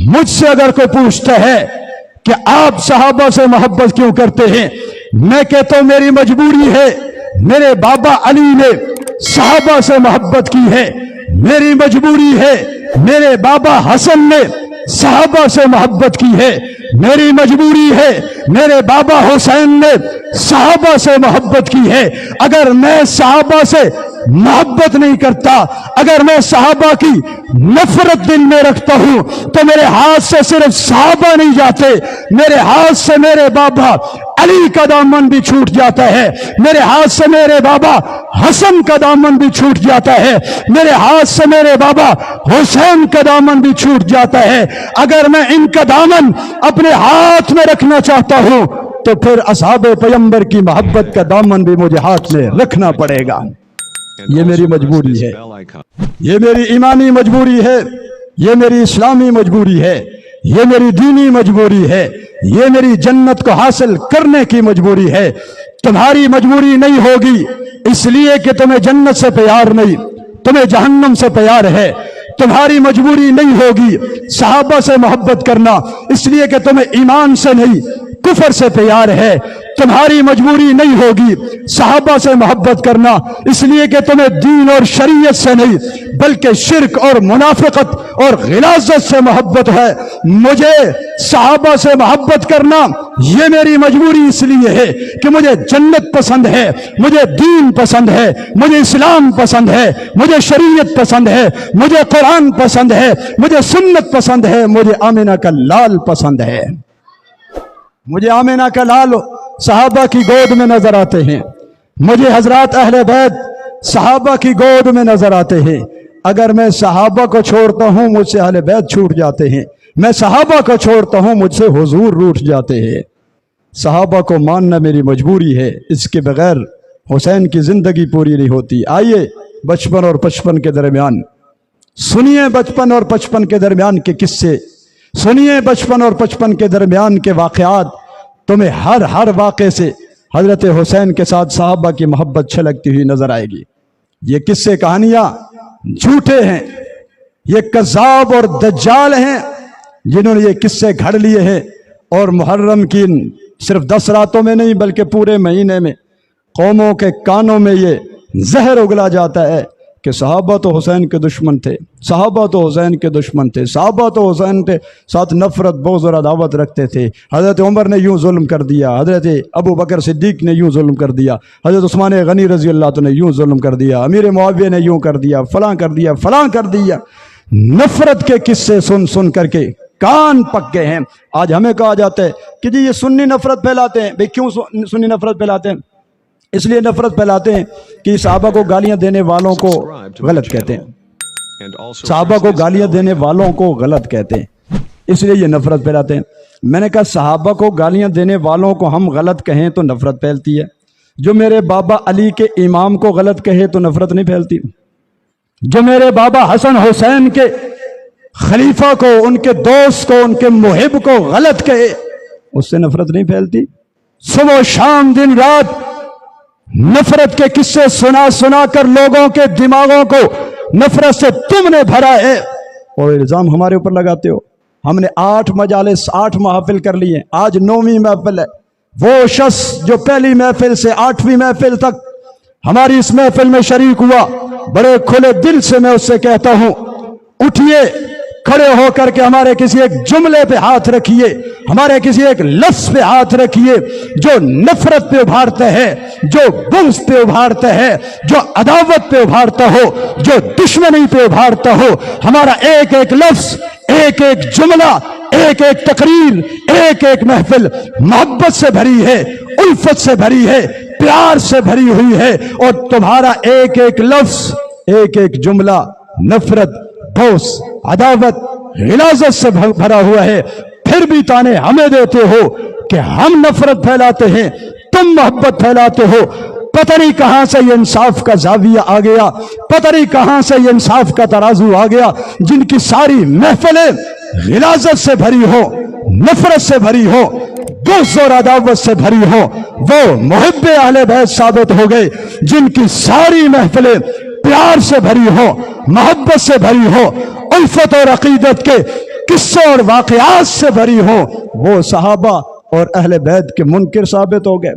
मुझसे अगर कोई पूछता है कि आप सहाबा से मोहब्बत क्यों करते हैं, मैं कहता हूं मेरी मजबूरी है। मेरे बाबा अली ने सहाबा से मोहब्बत की है, मेरी मजबूरी है। मेरे बाबा हसन ने सहाबा से मोहब्बत की है, मेरी मजबूरी है। मेरे बाबा हुसैन ने सहाबा से मोहब्बत की है। अगर मैं सहाबा से मोहब्बत नहीं करता, अगर मैं सहाबा की नफरत दिल में रखता हूं, तो मेरे हाथ से सिर्फ सहाबा नहीं जाते, मेरे हाथ से मेरे बाबा अली का दामन भी छूट जाता है, मेरे हाथ से मेरे बाबा हसन का दामन भी छूट जाता है, मेरे हाथ से मेरे बाबा हुसैन का दामन भी छूट जाता है। अगर मैं इनका दामन अपने हाथ में रखना चाहता हूं, तो फिर असहाबे पैगंबर की मोहब्बत का दामन भी मुझे हाथ में रखना पड़ेगा। ये मेरी मजबूरी है, ये मेरी ईमानी मजबूरी है, ये मेरी इस्लामी मजबूरी है, ये मेरी दीनी मजबूरी है, ये मेरी जन्नत को हासिल करने की मजबूरी है। तुम्हारी मजबूरी नहीं होगी इसलिए कि तुम्हें जन्नत से प्यार नहीं, तुम्हें जहन्नम से प्यार है। तुम्हारी मजबूरी नहीं होगी सहाबा से मोहब्बत करना इसलिए कि तुम्हें ईमान से नहीं कुफर से प्यार है। तुम्हारी मजबूरी नहीं होगी सहाबा से मोहब्बत करना इसलिए कि तुम्हें दीन और शरीयत से नहीं बल्कि शिर्क और मुनाफिकत और गिलाजत से मोहब्बत है। मुझे सहाबा से मोहब्बत करना ये मेरी मजबूरी इसलिए है कि मुझे जन्नत पसंद है, मुझे दीन पसंद है, मुझे इस्लाम पसंद है, मुझे शरीयत पसंद है, मुझे कुरान पसंद है, मुझे सुन्नत पसंद है, मुझे आमिना का लाल पसंद है। मुझे आमिना का लाल सहाबा की गोद में नजर आते हैं, मुझे हजरत अहले बैत सहाबा की गोद में नजर आते हैं। अगर मैं सहाबा को छोड़ता हूं मुझसे अहले बैत छूट जाते हैं, मैं सहाबा को छोड़ता हूं मुझसे हुजूर रूठ जाते हैं। सहाबा को मानना मेरी मजबूरी है, इसके बगैर हुसैन की जिंदगी पूरी नहीं होती। आइए बचपन और 55 के दरमियान सुनिए, बचपन और 55 के दरमियान के किस्से सुनिए, बचपन और 55 के दरमियान के वाक़यात। तुम्हें हर वाक़े से हजरत हुसैन के साथ सहाबा की मोहब्बत छलकती हुई नजर आएगी। ये किस्से कहानियां झूठे हैं, ये कज़ाब और दज्जाल हैं जिन्होंने ये किस्से घड़ लिए हैं। और मुहर्रम की सिर्फ 10 रातों में नहीं बल्कि पूरे महीने में कौमों के कानों में ये जहर उगला जाता है कि सहाबा तो हुसैन के दुश्मन थे, सहाबा तो हुसैन के दुश्मन थे, सहाबा तो हुसैन के साथ नफरत बहुत ज़रा दावत रखते थे। हज़रत उमर ने यूँ जुल्म कर दिया, हज़रत अबू बकर सिद्दीक ने यूँ जुल्म कर दिया, हज़रत उस्मान गनी रज़ी अल्लाह ने यूँ जुल्म कर दिया, अमीर मुआविया ने यूँ कर दिया, फलां कर दिया, फलां कर दिया। नफरत के किस्से सुन सुन करके कान पक गए हैं। आज हमें कहा जाता है कि जी ये सुन्नी नफरत फैलाते हैं। भाई क्यों सुन्नी नफरत फैलाते हैं? इसलिए नफरत फैलाते हैं कि सहाबा को गालियां देने वालों को गलत कहते हैं, सहाबा को गालियां देने वालों को गलत कहते हैं, इसलिए ये नफरत फैलाते हैं। मैंने कहा सहाबा को गालियां देने वालों को हम गलत कहें तो नफरत फैलती है, जो मेरे बाबा अली के इमाम को गलत कहे तो नफरत नहीं फैलती, जो मेरे बाबा हसन हुसैन के खलीफा को, उनके दोस्त को, उनके मुहिब को गलत कहे उससे नफरत नहीं फैलती। सुबह शाम दिन रात नफरत के किस्से सुना सुना कर लोगों के दिमागों को नफरत से तुमने भरा है और इल्जाम हमारे ऊपर लगाते हो। हमने 8 मजालिस 8 महफिल कर लिए, आज 9वीं महफिल है। वो शख्स जो पहली महफिल से 8वीं महफिल तक हमारी इस महफिल में शरीक हुआ, बड़े खुले दिल से मैं उससे कहता हूं उठिए, खड़े होकर के हमारे किसी एक जुमले पे हाथ रखिए, हमारे किसी एक लफ्ज पे हाथ रखिए जो नफरत पे उभारता है, जो बुग़्ज़ पे उभारता है, जो अदावत पे उभारता हो, जो दुश्मनी पे उभारता हो। हमारा एक एक लफ्ज, एक एक जुमला, एक एक तकरीर, एक एक महफिल मोहब्बत से भरी है, उल्फत से भरी है, प्यार से भरी हुई है। और तुम्हारा एक एक लफ्ज, एक एक जुमला नफरत, बोस, अदावत, गिलाजत से भरा हुआ है। फिर भी ताने हमें देते हो कि हम नफरत फैलाते हैं, तुम मोहब्बत फैलाते हो। पता नहीं कहां से ये इंसाफ का जाविया आ गया, पता नहीं कहां से ये इंसाफ का तराजू आ गया। जिनकी सारी महफिलें गिलाजत से भरी हो, नफरत से भरी हो, बुग़्ज़ और अदावत से भरी हो, वो मुहिब्बे अहले बैत साबित हो गए। जिनकी सारी महफिलें प्यार से भरी हो, मोहब्बत से भरी हो, उल्फत और अकीदत के قصوں اور واقعات سے بھری ہوں، وہ صحابہ اور اہل بیت کے منکر ثابت ہو گئے۔